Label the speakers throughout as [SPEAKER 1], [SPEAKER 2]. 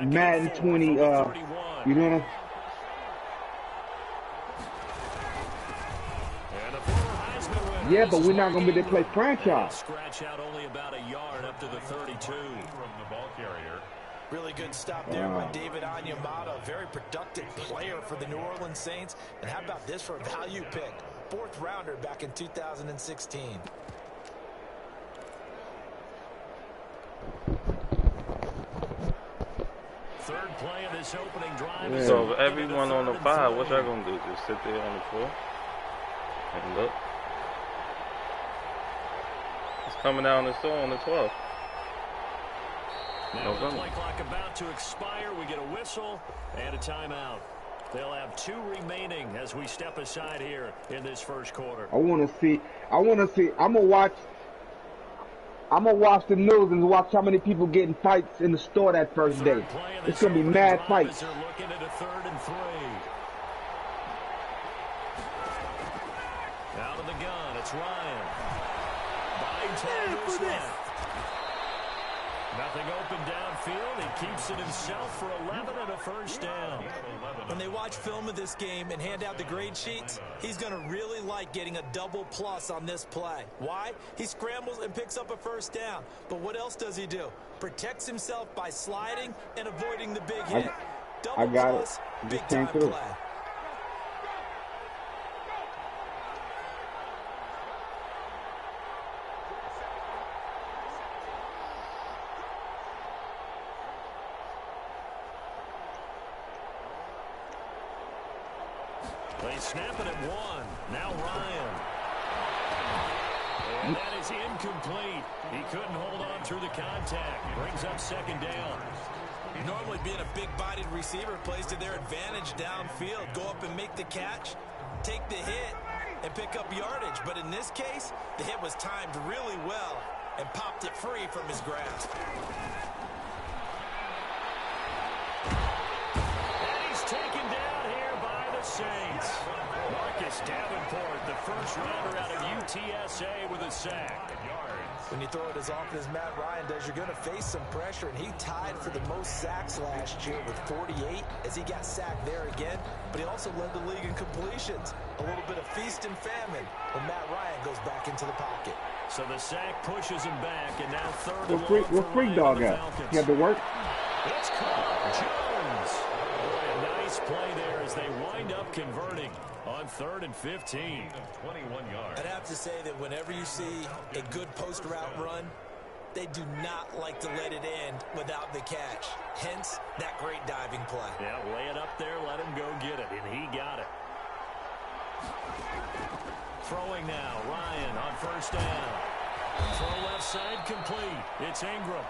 [SPEAKER 1] Madden 20, you know what I'm Yeah, but we're not going to be able to play franchise.
[SPEAKER 2] Scratch out only about a yard up to the 32.
[SPEAKER 3] From the ball carrier.
[SPEAKER 4] Really good stop there by David Onyemata, a very productive player for the New Orleans Saints. And how about this for a value pick? 4th rounder back in 2016.
[SPEAKER 2] Third play of this opening drive.
[SPEAKER 5] Yeah. So everyone on the 5, what y'all gonna do? Just sit there on the floor and look. It's coming down the store on the 12th.
[SPEAKER 2] Now with the play clock about to expire, we get a whistle and a timeout. They'll have 2 remaining as we step aside here in this first quarter.
[SPEAKER 1] I'm gonna watch the news and watch how many people get in fights in the store that first day. It's gonna be mad fights.
[SPEAKER 2] They're looking at a 3rd and 3. Out of the gun, it's Ryan. Binds his left. Nothing open downfield. He keeps it himself for 11 and a first down.
[SPEAKER 4] When they watch film of this game and hand out the grade sheets, he's going to really like getting a double plus on this play. Why? He scrambles and picks up a first down. But what else does he do? Protects himself by sliding and avoiding the big hit. Double plus, big time play.
[SPEAKER 2] They snap it at 1. Now Ryan. And that is incomplete. He couldn't hold on through the contact. Brings up 2nd down.
[SPEAKER 4] Normally being a big-bodied receiver plays to their advantage downfield. Go up and make the catch, take the hit, and pick up yardage. But in this case, the hit was timed really well and popped it free from his grasp.
[SPEAKER 2] And he's taken down here by the Saints. Marcus Davenport, the first rounder out of UTSA with a sack.
[SPEAKER 4] When you throw it as often as Matt Ryan does, you're going to face some pressure, and he tied for the most sacks last year with 48 as he got sacked there again, but he also led the league in completions. A little bit of feast and famine when Matt Ryan goes back into the pocket.
[SPEAKER 2] So the sack pushes him back, and now 3rd and 1
[SPEAKER 1] Where's Freak Dog at? He had to work?
[SPEAKER 2] It's caught. Jones. Boy, a nice play there as they wind up converting on 3rd and 15.
[SPEAKER 3] 21 yards.
[SPEAKER 4] I'd have to say that whenever you see a good post route run, they do not like to let it end without the catch. Hence, that great diving play.
[SPEAKER 2] Yeah, lay it up there, let him go get it, and he got it. Throwing now, Ryan on 1st down. Throw left side complete. It's Ingram.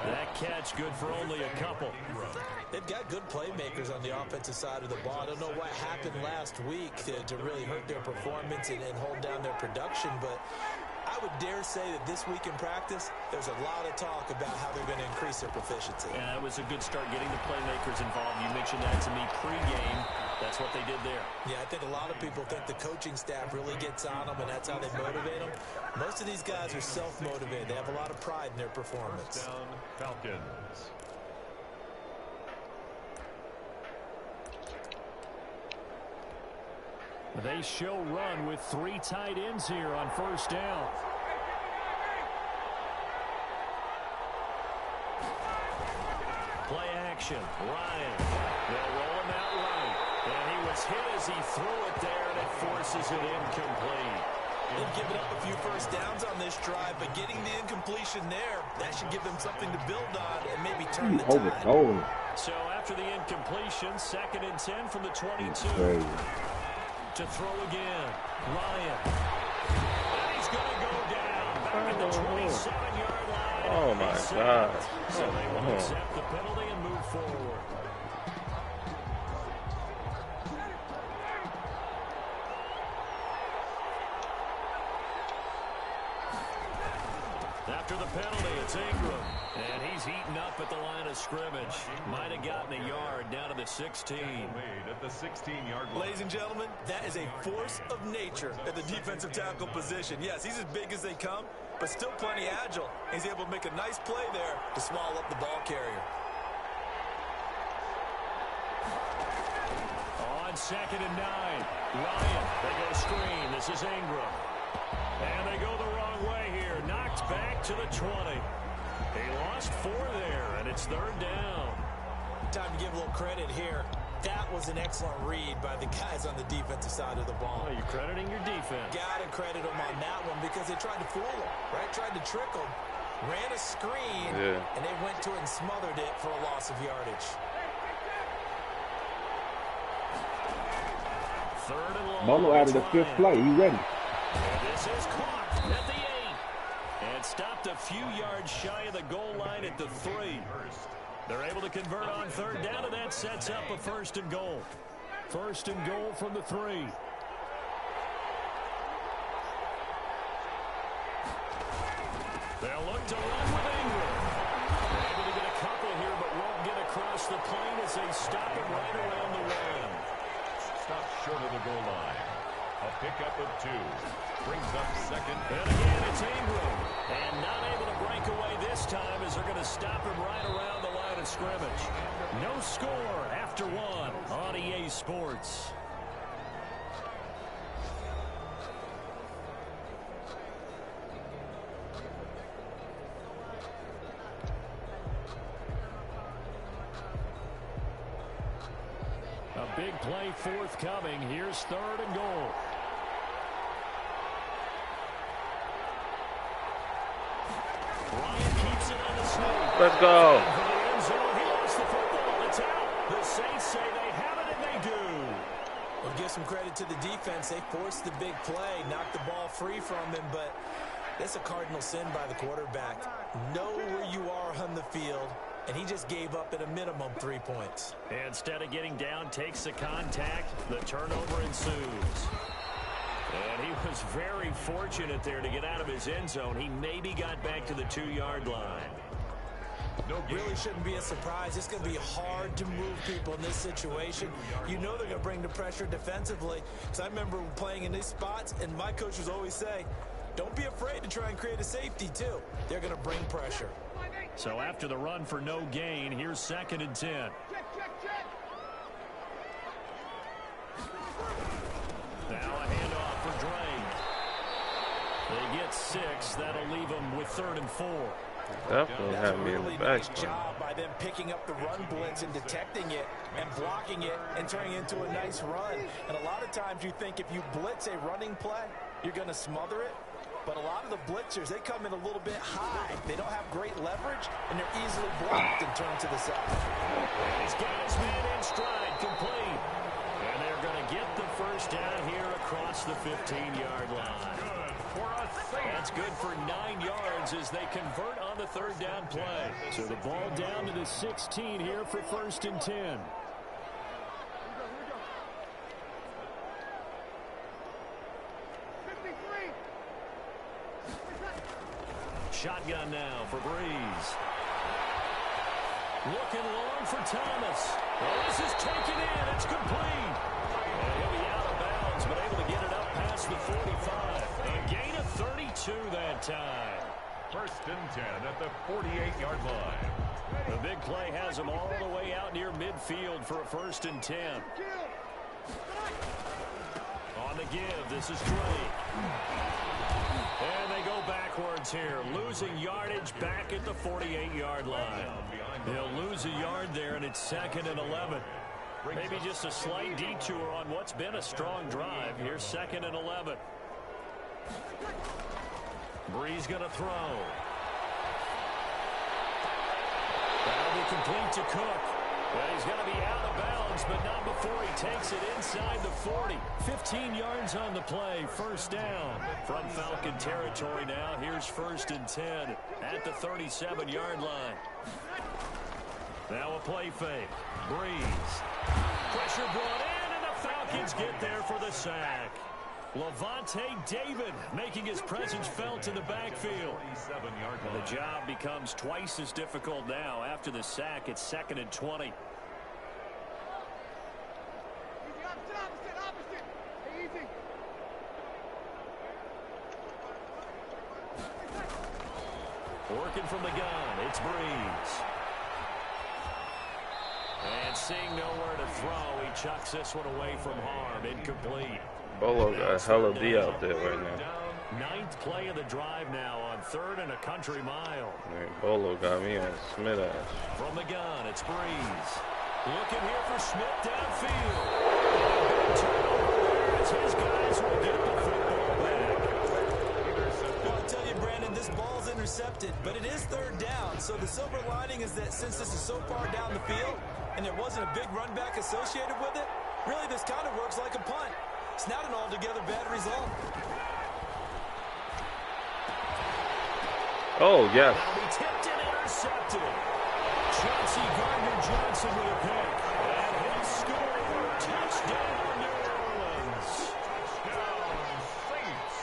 [SPEAKER 2] That catch good for only a couple.
[SPEAKER 4] They've got good playmakers on the offensive side of the ball. I don't know what happened last week to really hurt their performance and hold down their production, but I would dare say that this week in practice, there's a lot of talk about how they're going to increase their proficiency.
[SPEAKER 2] Yeah, it was a good start getting the playmakers involved. You mentioned that to me pregame. That's what they did there.
[SPEAKER 4] Yeah, I think a lot of people think the coaching staff really gets on them, and that's how they motivate them. Most of these guys are self-motivated. They have a lot of pride in their performance.
[SPEAKER 3] First down, Falcons.
[SPEAKER 2] They show run with 3 tight ends here on 1st down. Play action. Ryan. They'll roll him out right. And he was hit as he threw it there, and it forces it incomplete.
[SPEAKER 4] They've given up a few first downs on this drive, but getting the incompletion there, that should give them something to build on and maybe turn the tide.
[SPEAKER 2] So after the incompletion, 2nd and 10 from the 22. To throw again. Ryan. And he's going to go down. Back at the 27-yard line.
[SPEAKER 5] Oh, my God.
[SPEAKER 2] So they will accept the penalty and move forward. After the penalty, it's Ingram. And he's heating up at the line of scrimmage. Might have gotten a yard down to the 16.
[SPEAKER 3] At the 16-yard line.
[SPEAKER 4] Ladies and gentlemen, that is a force of nature at the defensive tackle position. Yes, he's as big as they come, but still plenty agile. He's able to make a nice play there to swallow up the ball carrier.
[SPEAKER 2] on 2nd and 9. Ryan, they go screen. This is Ingram. And they go the wrong way here. Knocked back to the 20. He lost 4 there, and it's 3rd down.
[SPEAKER 4] Time to give a little credit here. That was an excellent read by the guys on the defensive side of the ball.
[SPEAKER 2] Oh, you're crediting your defense.
[SPEAKER 4] Got to credit them on that one because they tried to fool them, right? Tried to trick them. Ran a screen, and they went to it and smothered it for a loss of yardage.
[SPEAKER 2] 3rd and long.
[SPEAKER 1] Bolo out of the 5th play. He ready.
[SPEAKER 2] And this is caught at the 8. And stopped a few yards shy of the goal line at the 3. They're able to convert on 3rd down, and that sets up a 1st and goal. 1st and goal from the 3. They'll look to run with Ingram. Able to get a couple here, but won't get across the plane as they stop him right around the 1.
[SPEAKER 3] Stop short of the goal line. A pickup of 2. Brings up 2nd.
[SPEAKER 2] And again, it's Ingram. And not able to break away this time as they're going to stop him right around the line of scrimmage. No score after 1 on EA Sports. A big play forthcoming. Here's 3rd and goal. Ryan keeps it on the sneak.
[SPEAKER 5] Let's go.
[SPEAKER 2] For the end zone, he lost the football. It's out. The Saints say they have it, and they do.
[SPEAKER 4] Well, give some credit to the defense. They forced the big play, knocked the ball free from him, but that's a cardinal sin by the quarterback. Know where you are on the field, and he just gave up at a minimum 3 points.
[SPEAKER 2] Instead of getting down, takes the contact. The turnover ensues. And he was very fortunate there to get out of his end zone. He maybe got back to the 2-yard line.
[SPEAKER 4] No, really shouldn't be a surprise. It's going to be hard to move people in this situation. You know they're going to bring the pressure defensively. Because I remember playing in these spots, and my coaches always say, don't be afraid to try and create a safety, too. They're going to bring pressure.
[SPEAKER 2] So after the run for no gain, here's 2nd and 10. Now a handoff for Drake. They get 6. That'll leave them with 3rd and 4.
[SPEAKER 5] Definitely have me in the back.
[SPEAKER 4] Nice job by them picking up the run blitz and detecting it and blocking it and turning it into a nice run. And a lot of times you think if you blitz a running play, you're going to smother it. But a lot of the blitzers, they come in a little bit high. They don't have great leverage, and they're easily blocked and turned to the side.
[SPEAKER 2] He's got his man in stride, complete. And they're going to get the 1st down here across the 15-yard line. That's good for 9 yards as they convert on the 3rd down play. So the ball down to the 16 here for 1st and 10. Shotgun now for Breeze. Looking long for Thomas. Well, this is taken in. It's complete. And he'll be out of bounds, but able to get it up past the 45. A gain of 32 that time.
[SPEAKER 3] 1st and 10 at the 48-yard line.
[SPEAKER 2] The big play has him all the way out near midfield for a 1st and 10. On the give, this is Drake. And they go backwards here, losing yardage back at the 48-yard line. They'll lose a yard there, and it's 2nd and 11. Maybe just a slight detour on what's been a strong drive. Here's 2nd and 11. Breeze going to throw. That'll be complete to Cook. Well, he's going to be out of bounds, but not before he takes it inside the 40. 15 yards on the play, 1st down. From Falcon territory now, here's 1st and 10 at the 37-yard line. Now a play fake. Breeze. Pressure brought in, and the Falcons get there for the sack. Levante David making his presence felt in the backfield. The job becomes twice as difficult now. After the sack, it's 2nd and 20. Working from the gun, it's Breeze. And And seeing nowhere to throw, he chucks this one away from harm. Incomplete.
[SPEAKER 5] Bolo got hella D out there right now.
[SPEAKER 2] Ninth play of the drive now on 3rd and a country mile.
[SPEAKER 5] Man, Bolo got me on Smith ass.
[SPEAKER 2] From the gun, it's Breeze. Looking here for Smith downfield. Turnover there as his guys will get the football back.
[SPEAKER 4] Well, I'll tell you, Brandon, this ball's intercepted, but it is 3rd down. So the silver lining is that since this is so far down the field and there wasn't a big run back associated with it, really this kind of works like a punt. It's not an altogether bad result.
[SPEAKER 5] Oh, yes.
[SPEAKER 2] That'll be tipped and intercepted. Chauncey Gardner-Johnson with a pick. And he'll score. Touchdown, New Orleans.
[SPEAKER 3] Touchdown, Saints.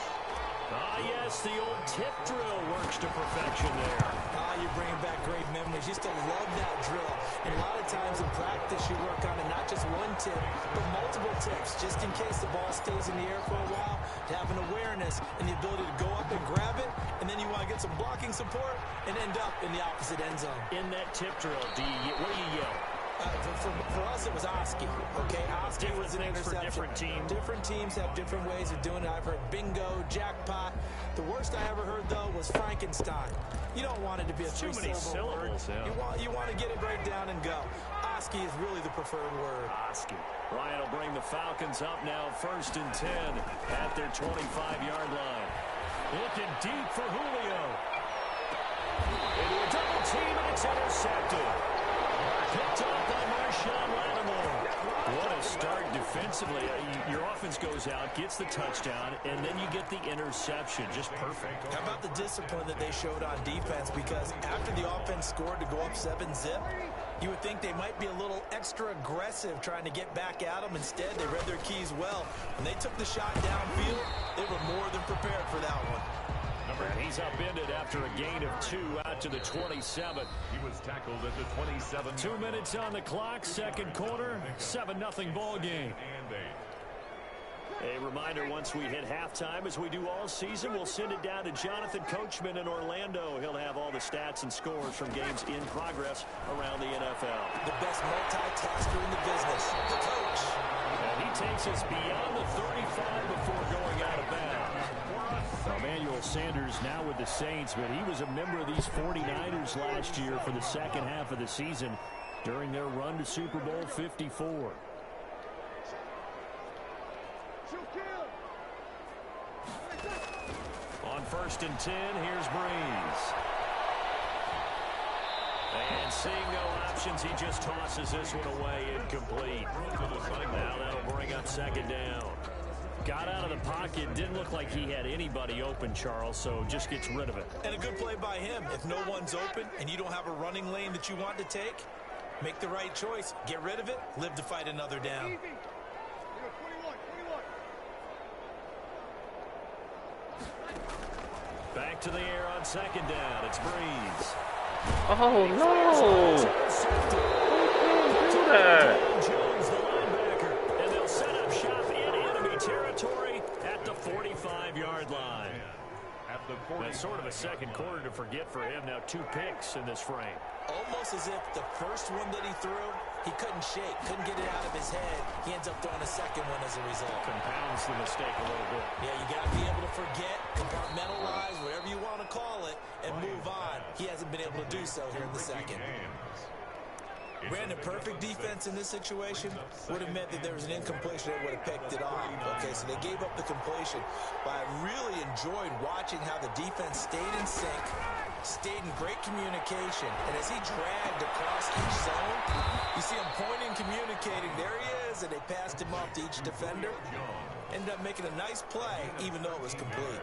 [SPEAKER 2] Ah, yes, the old tip drill works to perfection there.
[SPEAKER 4] Ah, you're bringing back great memories. Used to love that drill. And a lot of times in practice, you work on it, not just one tip, but multiple tips, just in case the ball stays in the air for a while, to have an awareness and the ability to go up and grab it, and then you want to get some blocking support and end up in the opposite end zone.
[SPEAKER 2] In that tip drill, what do you yell?
[SPEAKER 4] For us, it was Oski. Okay, Oski was an interception.
[SPEAKER 2] For different teams.
[SPEAKER 4] Different teams have different ways of doing it. I've heard bingo, jackpot. The worst I ever heard, though, was Frankenstein. You don't want it to be a
[SPEAKER 2] too many syllables.
[SPEAKER 4] Yeah. You want to get it right down and go. Oski is really the preferred word.
[SPEAKER 2] Oski. Ryan will bring the Falcons up now, 1st and 10 at their 25-yard line. Looking deep for Julio. Into a double team, and it's intercepted. Picked up by Marshawn Lattimore. What a start defensively. Your offense goes out, gets the touchdown, and then you get the interception. Just perfect.
[SPEAKER 4] How about the discipline that they showed on defense? Because after the offense scored to go up 7-zip, you would think they might be a little extra aggressive trying to get back at them. Instead, they read their keys well. When they took the shot downfield, they were more than prepared for that one.
[SPEAKER 2] And he's upended after a gain of 2 out to the 27.
[SPEAKER 3] He was tackled at the 27.
[SPEAKER 2] 2 minutes on the clock, 2nd quarter, 7-0 ball game. A reminder, once we hit halftime, as we do all season, we'll send it down to Jonathan Coachman in Orlando. He'll have all the stats and scores from games in progress around the NFL.
[SPEAKER 4] The best multitasker in the business, the coach.
[SPEAKER 2] And he takes us beyond the 35 before going out of bounds. Emmanuel Sanders now with the Saints, but he was a member of these 49ers last year for the second half of the season during their run to Super Bowl 54. On 1st and 10, here's Breeze. And seeing no options, he just tosses this one away, incomplete. Now that'll bring up 2nd down. Got out of the pocket, didn't look like he had anybody open, Charles, so just gets rid of it.
[SPEAKER 4] And a good play by him. If no one's open and you don't have a running lane that you want to take, make the right choice. Get rid of it, live to fight another down.
[SPEAKER 2] Back to the air on 2nd down. It's Breeze.
[SPEAKER 5] Oh, no. Do that.
[SPEAKER 2] Jones, the linebacker. And they'll set up shop in enemy territory at the 45-yard line. That's sort of a 2nd quarter to forget for him. Now 2 picks in this frame.
[SPEAKER 4] Almost as if the first one that he threw, he couldn't shake, couldn't get it out of his head. He ends up throwing a 2nd one as a result.
[SPEAKER 2] Compounds the mistake a little bit.
[SPEAKER 4] Yeah, you got to be able to forget, compartmentalize, whatever you want to call it, and move on. He hasn't been able to do so here in the 2nd. Brandon, perfect defense in this situation would have meant that there was an incompletion that would have picked it off. Okay, so they gave up the completion. But I really enjoyed watching how the defense stayed in sync, stayed in great communication. And as he dragged across each zone, you see him pointing, communicating. There he is, and they passed him off to each defender. Ended up making a nice play, even though it was complete.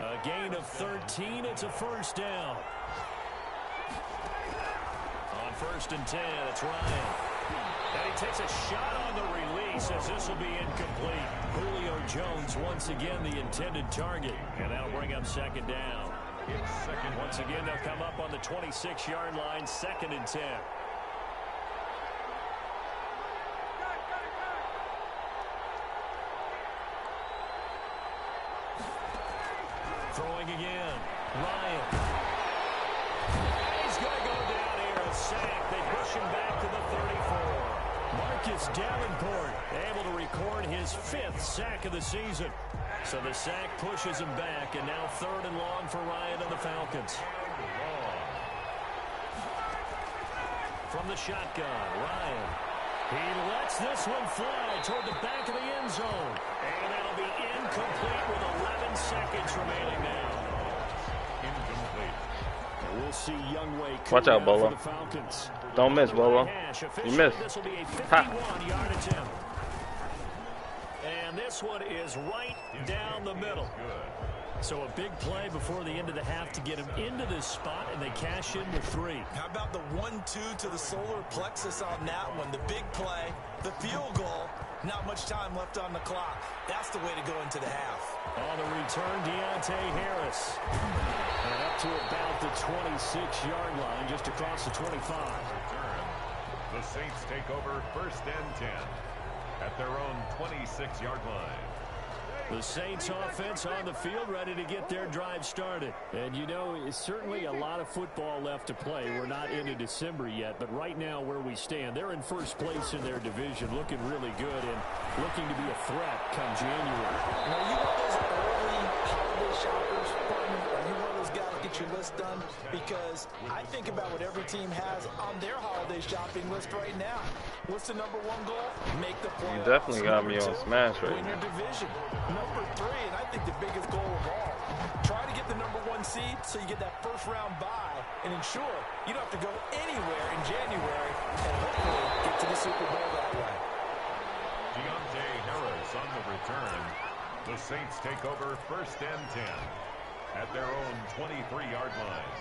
[SPEAKER 2] A gain of 13. It's a 1st down. On 1st and 10, it's Ryan. And he takes a shot on the release as this will be incomplete. Julio Jones once again the intended target. And that'll bring up 2nd down. Once again, they'll come up on the 26-yard line, 2nd and 10. Throwing again. Ryan. He's going to go down here. A sack. They push him back to the 34. It's Davenport able to record his 5th sack of the season. So the sack pushes him back, and now 3rd and long for Ryan and the Falcons. From the shotgun, Ryan. He lets this one fly toward the back of the end zone. And that'll be incomplete with 11 seconds remaining now.
[SPEAKER 3] Incomplete.
[SPEAKER 2] And we'll see Youngway.
[SPEAKER 5] Watch out, Bolo. Don't miss, Bolo. You missed.
[SPEAKER 2] This will be a 51-yard attempt. And this one is right down the middle. So a big play before the end of the half to get him into this spot, and they cash in with 3.
[SPEAKER 4] How about the 1-2 to the solar plexus on that one? The big play, the field goal, not much time left on the clock. That's the way to go into the half.
[SPEAKER 2] On the return, Deontay Harris. And up to about the 26-yard line, just across the 25.
[SPEAKER 3] The Saints take over 1st and 10 at their own 26-yard line.
[SPEAKER 2] The Saints offense on the field, ready to get their drive started. And you know, it's certainly a lot of football left to play. We're not into December yet, but right now where we stand, they're in 1st place in their division, looking really good and looking to be a threat come January.
[SPEAKER 4] Are you one of those early holiday shoppers, partner? Are you one of those guys that get your list done? Because I think about what every team has on their holiday shopping list right now. What's the #1 goal? Make the playoffs.
[SPEAKER 5] You definitely got me on Smash right
[SPEAKER 4] Win your
[SPEAKER 5] now.
[SPEAKER 4] division. #3, and I think the biggest goal of all, try to get the #1 seed so you get that 1st-round bye and ensure you don't have to go anywhere in January and hopefully get to the Super Bowl that way.
[SPEAKER 3] Deontay Harris on the return. The Saints take over 1st and 10 at their own 23-yard line.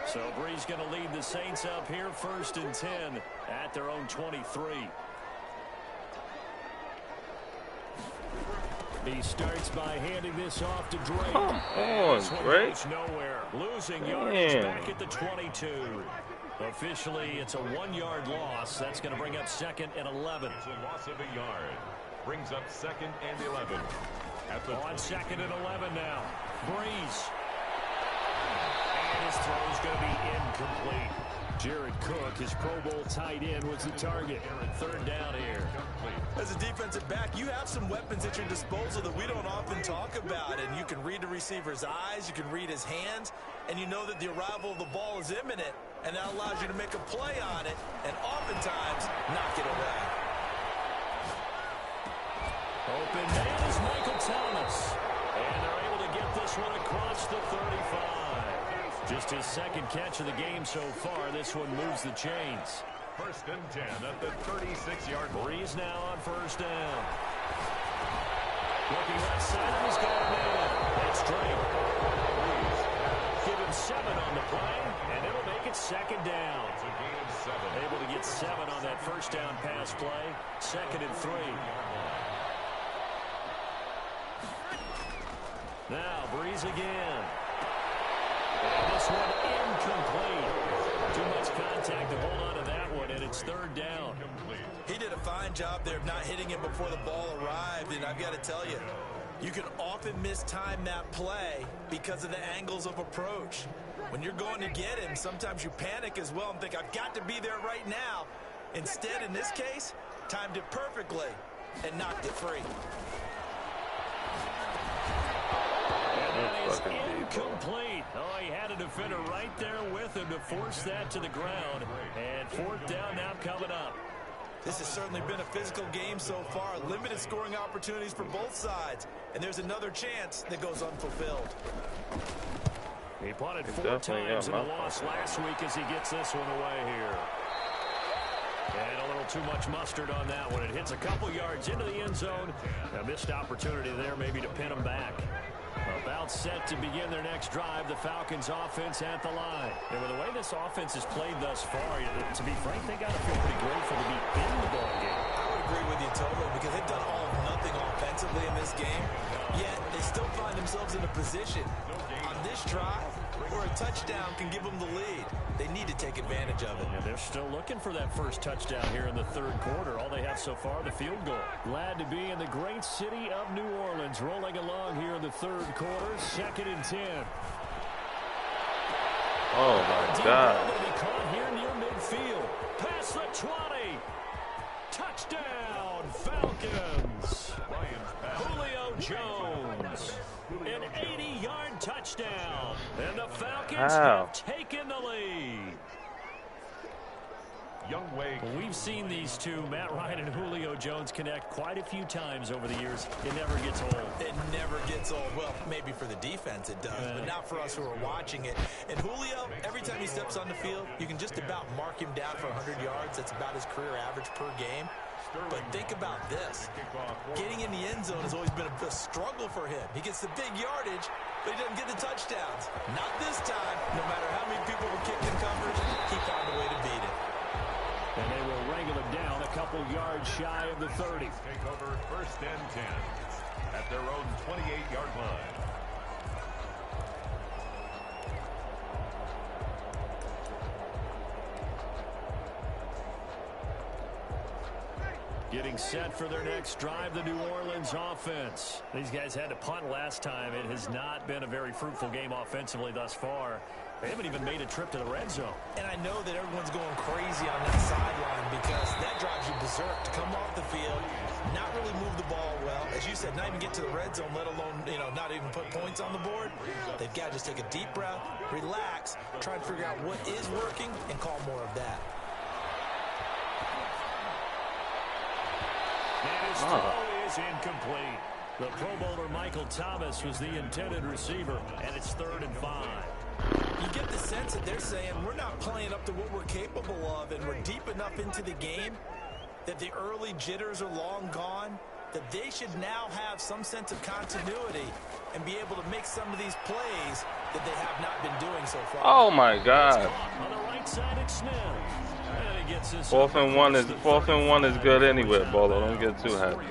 [SPEAKER 2] So Bree's going to lead the Saints up here 1st and 10 at their own 23. He starts by handing this off to Drake.
[SPEAKER 5] Come on, Drake.
[SPEAKER 2] Nowhere. Losing yardage back at the 22. Officially, it's a 1-yard loss. That's going to bring up 2nd and 11.
[SPEAKER 3] It's a loss of a yard. Brings up 2nd and 11. At the
[SPEAKER 2] on 2nd and 11 now. Breeze. And his throw is going to be incomplete. Jared Cook, his Pro Bowl tight end, was the target. 3rd down here.
[SPEAKER 4] As a defensive back, you have some weapons at your disposal that we don't often talk about. And you can read the receiver's eyes, you can read his hands, and you know that the arrival of the ball is imminent. And that allows you to make a play on it and oftentimes knock it away.
[SPEAKER 2] Open man is Michael Thomas. And they're able to get this one across the 35. Just his 2nd catch of the game so far. This one moves the chains.
[SPEAKER 3] 1st and 10 at the 36-yard line.
[SPEAKER 2] Breeze now on 1st down. Looking left side, he's got a man. That's Drake. Breeze. Give him 7 on the play, and it'll make it 2nd down.
[SPEAKER 3] It's a gain of 7.
[SPEAKER 2] Able to get 7 on that 1st down pass play. 2nd and 3. Now, Breeze again. And this one incomplete. Too much contact to hold on to that one, and it's 3rd down.
[SPEAKER 4] He did a fine job there of not hitting him before the ball arrived, and I've got to tell you, you can often mistime that play because of the angles of approach. When you're going to get him, sometimes you panic as well and think, I've got to be there right now. Instead, in this case, timed it perfectly and knocked it free.
[SPEAKER 2] That is incomplete. Oh, he had a defender right there with him to force that to the ground. And 4th down now coming up.
[SPEAKER 4] This has certainly been a physical game so far. Limited scoring opportunities for both sides. And there's another chance that goes unfulfilled.
[SPEAKER 2] He punted 4 times in a loss last week as he gets this one away here. And a little too much mustard on that one. It hits a couple yards into the end zone. A missed opportunity there maybe to pin him back. About set to begin their next drive, the Falcons offense at the line. And with the way this offense has played thus far, to be frank, they got to feel pretty grateful to be in the ball game.
[SPEAKER 4] I would agree with you totally because they've done all of nothing offensively in this game, yet they still find themselves in a position on this drive where a touchdown can give them the lead. They need to take advantage of it.
[SPEAKER 2] And they're still looking for that first touchdown here in the 3rd quarter. All they have so far, the field goal. Glad to be in the great city of New Orleans, rolling along here in the 3rd quarter, 2nd and 10.
[SPEAKER 5] Oh, my God.
[SPEAKER 2] Be caught here near midfield. Past the 20. Touchdown, Falcons. Julio Jones, an 80-yard touchdown. And the Falcons have taken the lead. We've seen these two, Matt Ryan and Julio Jones, connect quite a few times over the years. It never gets old.
[SPEAKER 4] It never gets old. Well, maybe for the defense it does, but not for us who are watching it. And Julio, every time he steps on the field, you can just about mark him down for 100 yards. That's about his career average per game. But think about this. Getting in the end zone has always been a struggle for him. He gets the big yardage, but he doesn't get the touchdowns. Not this time. No matter how many people were kicked in coverage, he found a way to beat it.
[SPEAKER 2] And they will wrangle him down a couple yards shy of the 30.
[SPEAKER 3] Take over 1st and 10 at their own 28-yard line.
[SPEAKER 2] Getting set for their next drive, the New Orleans offense. These guys had to punt last time. It has not been a very fruitful game offensively thus far. They haven't even made a trip to the red zone.
[SPEAKER 4] And I know that everyone's going crazy on that sideline because that drives you berserk to come off the field, not really move the ball well. As you said, not even get to the red zone, let alone, not even put points on the board. They've got to just take a deep breath, relax, try to figure out what is working, and call more of that.
[SPEAKER 2] And his throw is incomplete. The Pro Bowler Michael Thomas was the intended receiver, and it's 3rd and 5.
[SPEAKER 4] You get the sense that they're saying we're not playing up to what we're capable of, and we're deep enough into the game that the early jitters are long gone, that they should now have some sense of continuity and be able to make some of these plays that they have not been doing so far.
[SPEAKER 5] Oh my God.
[SPEAKER 2] On the right side, it's Smith. And he gets this
[SPEAKER 5] 4th and 1 is good anyway, Bolo. Don't get too happy.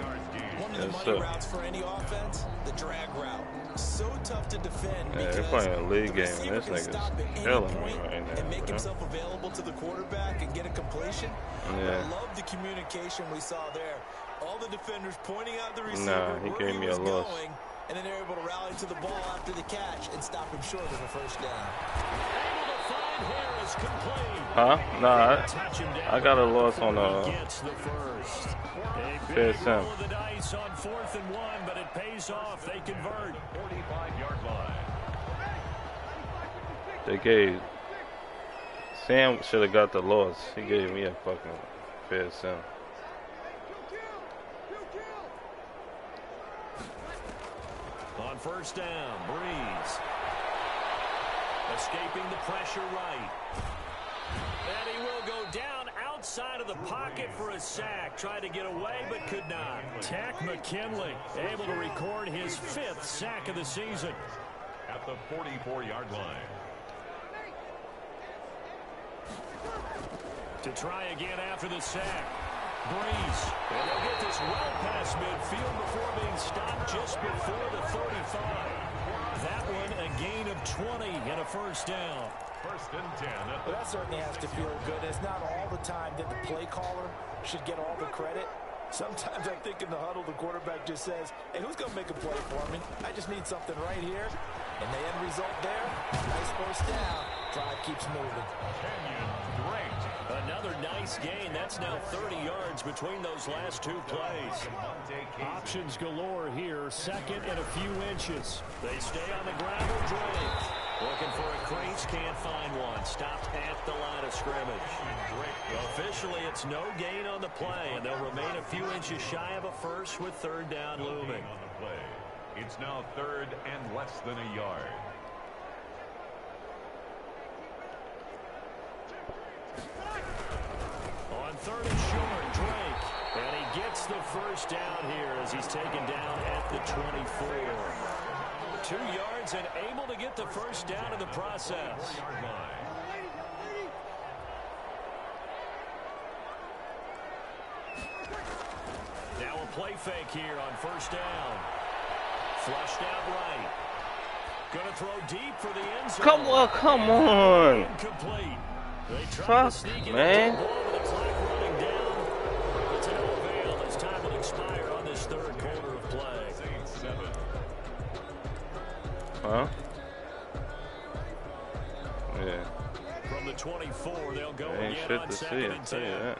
[SPEAKER 4] One of the money routes for any offense, the drag route. So tough to defend because
[SPEAKER 5] they're playing a league game, and this
[SPEAKER 4] nigga's
[SPEAKER 5] killing me right now.
[SPEAKER 4] And make himself available to the quarterback and get a completion.
[SPEAKER 5] Yeah.
[SPEAKER 4] I love the communication we saw there. All the defenders pointing out the receiver,
[SPEAKER 5] Nah, he gave me a loss.
[SPEAKER 4] going, and then they're able to rally to the ball after the catch and stop him short of a 1st down.
[SPEAKER 2] Able to find Harris complete.
[SPEAKER 5] Huh? Nah, I got a loss on
[SPEAKER 2] Gets the first. A big
[SPEAKER 5] Fair
[SPEAKER 2] roll of the dice on 4th and 1, but it pays off. They convert.
[SPEAKER 3] 45-yard line.
[SPEAKER 5] They gave Sam should have got the loss. He gave me a fucking fair sim.
[SPEAKER 2] On 1st down, Breeze. Escaping the pressure right. And he will go down outside of the pocket for a sack. Tried to get away, but could not. Tack McKinley able to record his 5th sack of the season.
[SPEAKER 3] At the 44-yard line.
[SPEAKER 2] To try again after the sack. Breeze. And they'll get this well past midfield before being stopped just before the 35. That one a gain of 20 and a 1st down.
[SPEAKER 3] 1st and 10.
[SPEAKER 4] Well, that certainly has to feel good. It's not all the time that the play caller should get all the credit. Sometimes I think in the huddle, the quarterback just says, hey, who's going to make a play for me? I just need something right here. And the end result there, nice 1st down. Drive keeps moving.
[SPEAKER 2] Another nice gain. That's now 30 yards between those last 2 plays. Options galore here. 2nd and a few inches. They stay on the gravel drive. Looking for a crease, can't find one. Stopped at the line of scrimmage. Officially, it's no gain on the play, and they'll remain a few inches shy of a 1st with 3rd down looming.
[SPEAKER 3] On the play. It's now 3rd and less than a yard.
[SPEAKER 2] On 3rd and short, Drake. And he gets the 1st down here as he's taken down at the 24. 2 yards and able to get the 1st down in the process. Now a play fake here on 1st down. Flushed out right. Going to throw deep for the end zone.
[SPEAKER 5] Come on.
[SPEAKER 2] Incomplete. They try
[SPEAKER 5] Fuck,
[SPEAKER 2] to sneak it
[SPEAKER 5] man.
[SPEAKER 2] into the ball with the clock running down. But to no avail as time will expire on this 3rd quarter of play.
[SPEAKER 3] 7.
[SPEAKER 5] Huh? Yeah.
[SPEAKER 2] From the 24, they'll go
[SPEAKER 5] Ain't
[SPEAKER 2] again
[SPEAKER 5] shit
[SPEAKER 2] on
[SPEAKER 5] to see,
[SPEAKER 2] 2nd
[SPEAKER 5] I'll
[SPEAKER 2] and
[SPEAKER 5] tell you
[SPEAKER 2] 10.
[SPEAKER 5] that.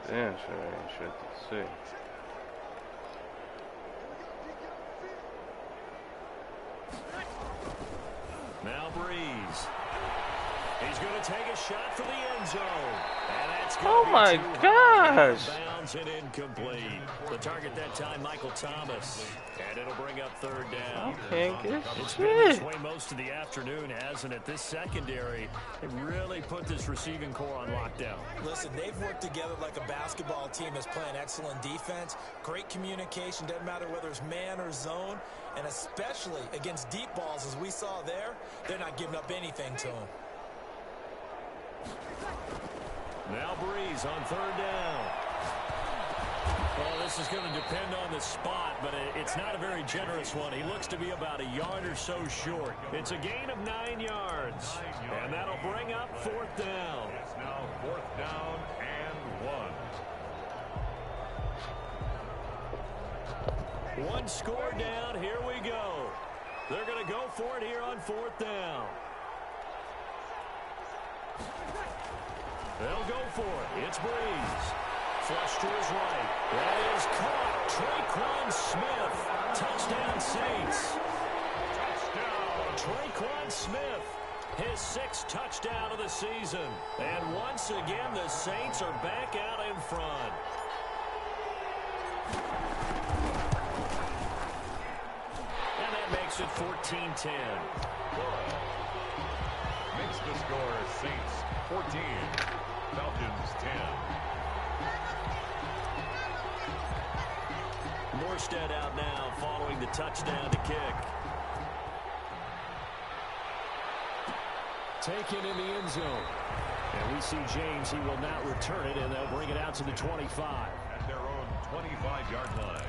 [SPEAKER 5] Damn, sure ain't shit to see.
[SPEAKER 2] Now Breeze. He's going to take a shot for the end zone. And that's
[SPEAKER 5] Oh my gosh!
[SPEAKER 2] Bounds and incomplete. The target that time, Michael Thomas. And it'll bring up third down.
[SPEAKER 5] I can't get
[SPEAKER 2] It's been this
[SPEAKER 5] shit.
[SPEAKER 2] way most of the afternoon, hasn't it? This secondary, it really put this receiving core on lockdown.
[SPEAKER 4] Listen, they've worked together like a basketball team that's playing excellent defense. Great communication, doesn't matter whether it's man or zone. And especially against deep balls, as we saw there, they're not giving up anything to them.
[SPEAKER 2] Now Breeze on third down. Well, this is going to depend on the spot, but it's not a very generous one. He looks to be about a yard or so short. It's a gain of 9 yards. And that'll bring up fourth down.
[SPEAKER 3] It's now fourth down and 1.
[SPEAKER 2] One score down. Here we go. They're going to go for it here on fourth down. They'll go for it. It's Breeze. Flush to his right. That is caught. Traquan Smith. Touchdown Saints. Traquan Smith. His 6th touchdown of the season. And once again, the Saints are back out in front. And that makes it 14-10.
[SPEAKER 3] Makes the score Saints 14, Falcons 10.
[SPEAKER 2] Morstead out now following the touchdown to kick. Taken in the end zone. And we see James, he will not return it, and they'll bring it out to the 25.
[SPEAKER 3] At their own 25-yard line.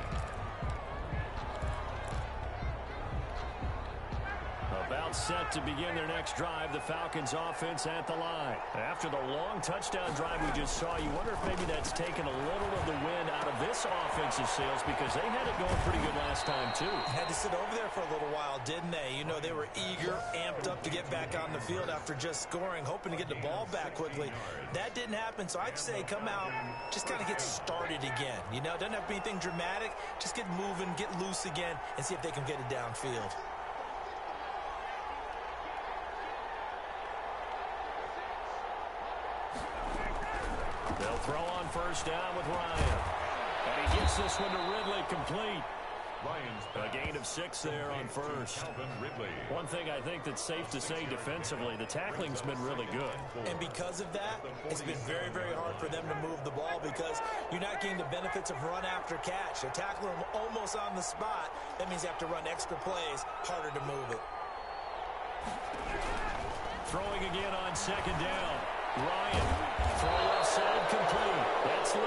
[SPEAKER 2] About set to begin their next drive, the Falcons offense at the line. After the long touchdown drive we just saw, you wonder if maybe that's taken a little of the wind out of this offensive sails, because they had it going pretty good last time too.
[SPEAKER 4] Had to sit over there for a little while, didn't they? You know, they were eager, amped up to get back on the field after just scoring, hoping to get the ball back quickly. That didn't happen, so I'd say come out, just kind of get started again. You know, doesn't have to be anything dramatic. Just get moving, get loose again, and see if they can get it downfield.
[SPEAKER 2] They'll throw on first down with Ryan. And he gets this one to Ridley complete.
[SPEAKER 3] Ryan's
[SPEAKER 2] A gain of 6 there on first.
[SPEAKER 3] Calvin Ridley.
[SPEAKER 2] One thing I think that's safe to say defensively, the tackling's been really good.
[SPEAKER 4] And because of that, it's been very, very hard for them to move the ball because you're not getting the benefits of run after catch. They tackle them almost on the spot. That means you have to run extra plays, harder to move it.
[SPEAKER 2] Throwing again on second down. Ryan, throw left side complete. That's Lee.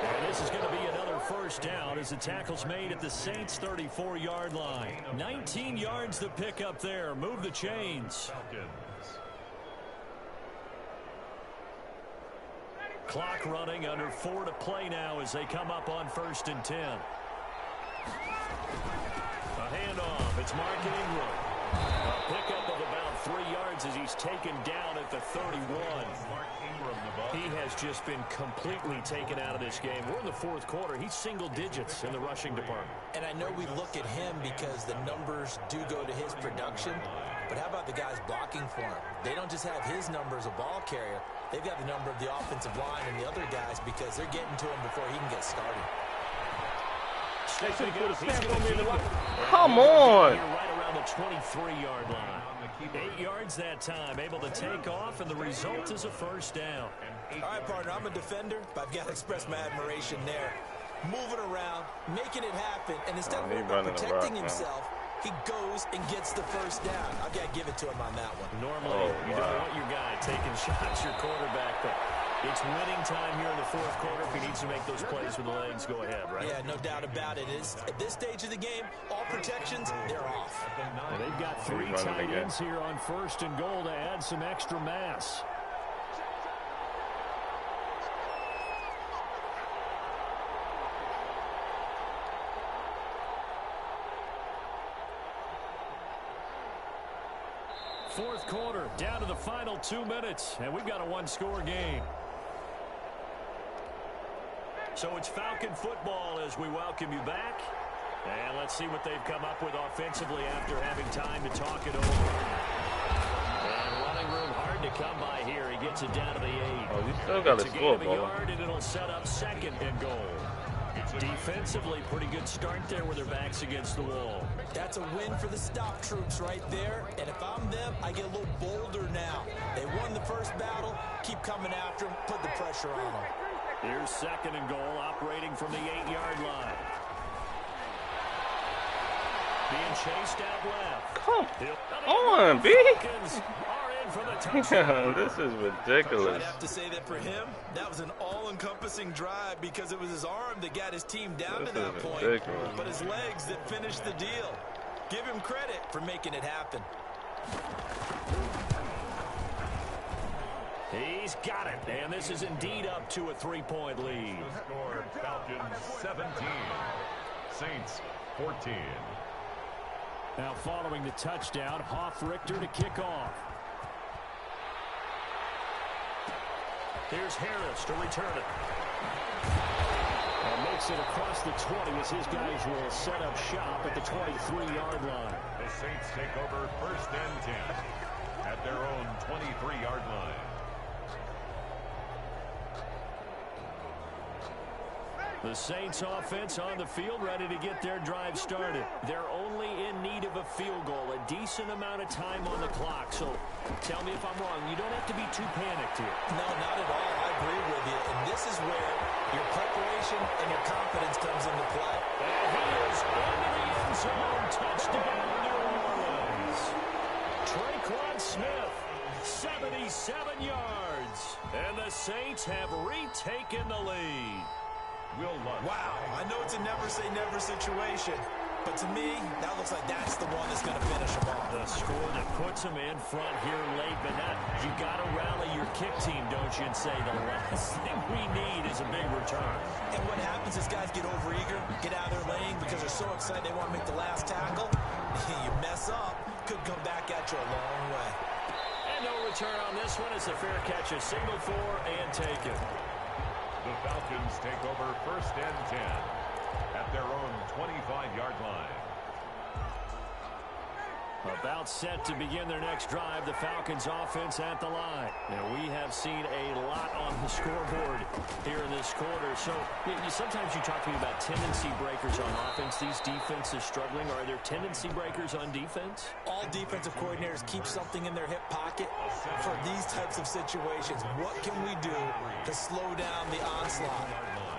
[SPEAKER 2] And this is going to be another first down as the tackle's made at the Saints' 34-yard line. 19 yards to pick up there. Move the chains.
[SPEAKER 3] Falcons.
[SPEAKER 2] Clock running, under 4 to play now as they come up on 1st and 10. A handoff. It's Mark Ingram. A pickup of about 3 yards as he's taken down at the 31.
[SPEAKER 3] Mark Ingram, the ball.
[SPEAKER 2] He has just been completely taken out of this game. We're in the 4th quarter. He's single digits in the rushing department.
[SPEAKER 4] And I know we look at him because the numbers do go to his production, but how about the guys blocking for him? They don't just have his number as a ball carrier. They've got the number of the offensive line and the other guys because they're getting to him before he can get started.
[SPEAKER 5] Come on.
[SPEAKER 2] Right around the 23-yard line. 8 yards that time, able to take off, and the result is a first down.
[SPEAKER 4] All right, partner, I'm a defender, but I've got to express my admiration there. Moving around, making it happen, and instead of protecting himself, he goes and gets the first down. I've got to give it to him on that one.
[SPEAKER 2] Normally, you don't want your guy taking shots, your quarterback, but it's winning time here in the 4th quarter. If he needs to make those plays with the legs, go ahead, right?
[SPEAKER 4] Yeah, no doubt about it. At this stage of the game, all protections, they're off.
[SPEAKER 2] Well, they've got 3 tight ends here on 1st and goal to add some extra mass. Fourth quarter, down to the final 2 minutes, and we've got a 1-score game. So it's Falcon football as we welcome you back. And let's see what they've come up with offensively after having time to talk it over. And running room hard to come by here. He gets it down to the 8.
[SPEAKER 5] Oh, you still got to score,
[SPEAKER 2] ball. Yard, and it'll set up 2nd and goal. Defensively, pretty good start there with their backs against the wall.
[SPEAKER 4] That's a win for the stop troops right there. And if I'm them, I get a little bolder now. They won the first battle. Keep coming after them. Put the pressure on them.
[SPEAKER 2] Here's 2nd and goal, operating from the 8-yard line. Being chased out left.
[SPEAKER 5] Come on, B. This is ridiculous.
[SPEAKER 4] I'd have to say that for him, that was an all-encompassing drive because it was his arm that got his team down to that point, but his legs that finished the deal. Give him credit for making it happen.
[SPEAKER 2] He's got it, and this is indeed up to a 3-point lead.
[SPEAKER 3] The score, Falcons 17, Saints 14.
[SPEAKER 2] Now following the touchdown, Richter to kick off. Here's Harris to return it. And makes it across the 20 as his guys will set up shop at the 23-yard line.
[SPEAKER 3] The Saints take over 1st and 10 at their own 23-yard line.
[SPEAKER 2] The Saints offense on the field, ready to get their drive started. They're only in need of a field goal, a decent amount of time on the clock. So tell me if I'm wrong. You don't have to be too panicked here.
[SPEAKER 4] No, not at all. I agree with you. And this is where your preparation and your confidence comes into play.
[SPEAKER 2] And he is into the end zone. Touchdown, New Orleans. Traquan Smith, 77 yards. And the Saints have retaken the lead.
[SPEAKER 4] Wow, I know it's a never-say-never situation, but to me, that looks like that's the one that's going to finish them off.
[SPEAKER 2] The score that puts them in front here late, but you got to rally your kick team, don't you, and say the last thing we need is a big return.
[SPEAKER 4] And what happens is guys get overeager, get out of their lane because they're so excited they want to make the last tackle. You mess up, could come back at you a long way.
[SPEAKER 2] And no return on this one as the fair catch is signaled for and taken.
[SPEAKER 3] The Falcons take over 1st and 10 at their own 25-yard line.
[SPEAKER 2] About set to begin their next drive, the Falcons offense at the line. Now, we have seen a lot on the scoreboard here in this quarter. So, sometimes you talk to me about tendency breakers on offense. These defenses struggling. Are there tendency breakers on defense?
[SPEAKER 4] All defensive coordinators keep something in their hip pocket for these types of situations. What can we do to slow down the onslaught?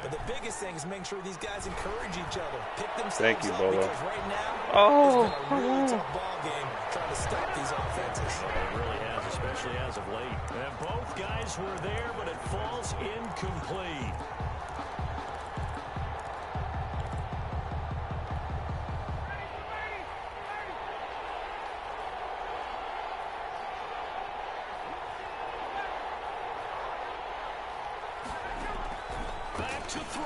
[SPEAKER 4] But the biggest thing is making sure these guys encourage each other, pick themselves up, because right now, it's been a really tough ball game trying to stop these offenses.
[SPEAKER 2] It really has, especially as of late. And both guys were there, but it falls incomplete. Back to throw.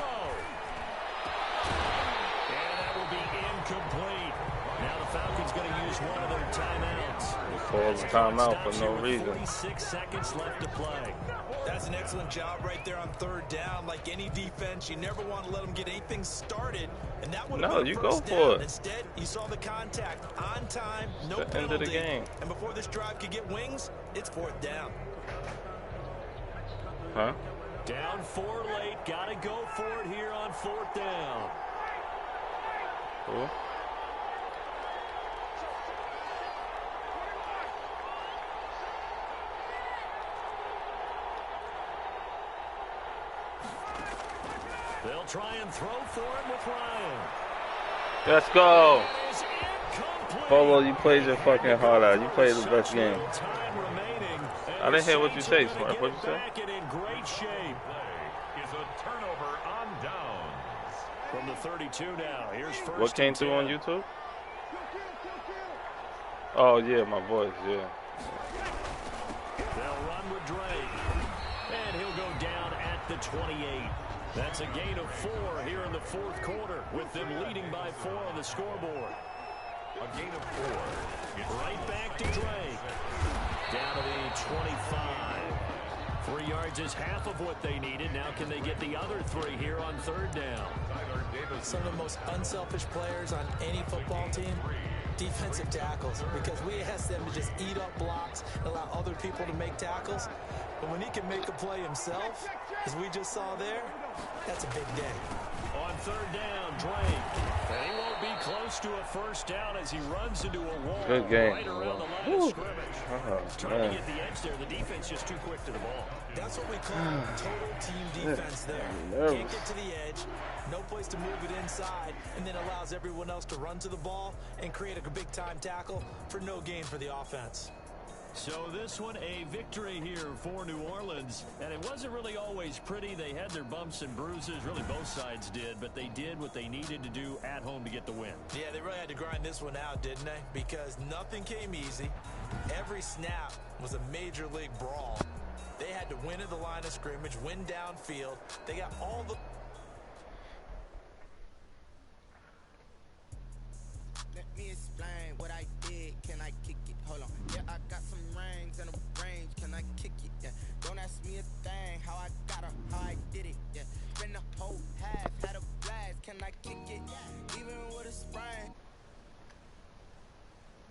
[SPEAKER 2] And that will be incomplete. Now the Falcons going to use one of their timeouts.
[SPEAKER 5] Calls a timeout for no reason.
[SPEAKER 2] 46 seconds left to play.
[SPEAKER 4] That's an excellent job right there on 3rd down. Like any defense, you never want to let them get anything started. And that would have been
[SPEAKER 5] you
[SPEAKER 4] first
[SPEAKER 5] go for
[SPEAKER 4] down.
[SPEAKER 5] it.
[SPEAKER 4] Instead, you saw the contact on time, no
[SPEAKER 5] the
[SPEAKER 4] penalty.
[SPEAKER 5] end of the game.
[SPEAKER 4] And before this drive could get wings, it's 4th down.
[SPEAKER 5] Huh?
[SPEAKER 2] Down 4 late. Got to go for it here on 4th down.
[SPEAKER 5] Cool.
[SPEAKER 2] They'll try and throw for him with Ryan.
[SPEAKER 5] Let's go. Polo, you played your fucking heart out. You played the best game. I didn't hear what you say, Smart. What you say?
[SPEAKER 2] In great shape.
[SPEAKER 3] Is a turnover on downs.
[SPEAKER 2] From the 32 now. Here's first.
[SPEAKER 5] What came through on YouTube? Oh, yeah, my voice, yeah.
[SPEAKER 2] They'll run with Drake. And he'll go down at the 28. That's a gain of 4 here in the 4th quarter, with them leading by 4 on the scoreboard.
[SPEAKER 3] A gain of 4.
[SPEAKER 2] Right back to Drake. Down to the 25. 3 yards is half of what they needed. Now can they get the other 3 here on 3rd down?
[SPEAKER 4] Some of the most unselfish players on any football team, defensive tackles, because we ask them to just eat up blocks and allow other people to make tackles. But when he can make a play himself, as we just saw there, that's a big day.
[SPEAKER 2] On 3rd down, Drake. And he won't be close to a 1st down as he runs into a wall.
[SPEAKER 5] Good game.
[SPEAKER 2] Right around the line of scrimmage. Trying to get the edge there. The defense just too quick to the ball.
[SPEAKER 4] That's what we call total team defense there. Can't get to the edge, no place to move it inside, and then allows everyone else to run to the ball and create a big-time tackle for no gain for the offense.
[SPEAKER 2] So this one, a victory here for New Orleans. And it wasn't really always pretty. They had their bumps and bruises. Really, both sides did. But they did what they needed to do at home to get the win.
[SPEAKER 4] Yeah, they really had to grind this one out, didn't they? Because nothing came easy. Every snap was a major league brawl. They had to win at the line of scrimmage, win downfield. They got all the...
[SPEAKER 6] Let me explain what I did. Can I kick it? Hold on. Yeah, I got some rings and a range. Can I kick it? Yeah. Don't ask me a thing. How I got her, how I did it. Yeah. Spend the whole half, had a blast. Can I kick it? Even with a sprain.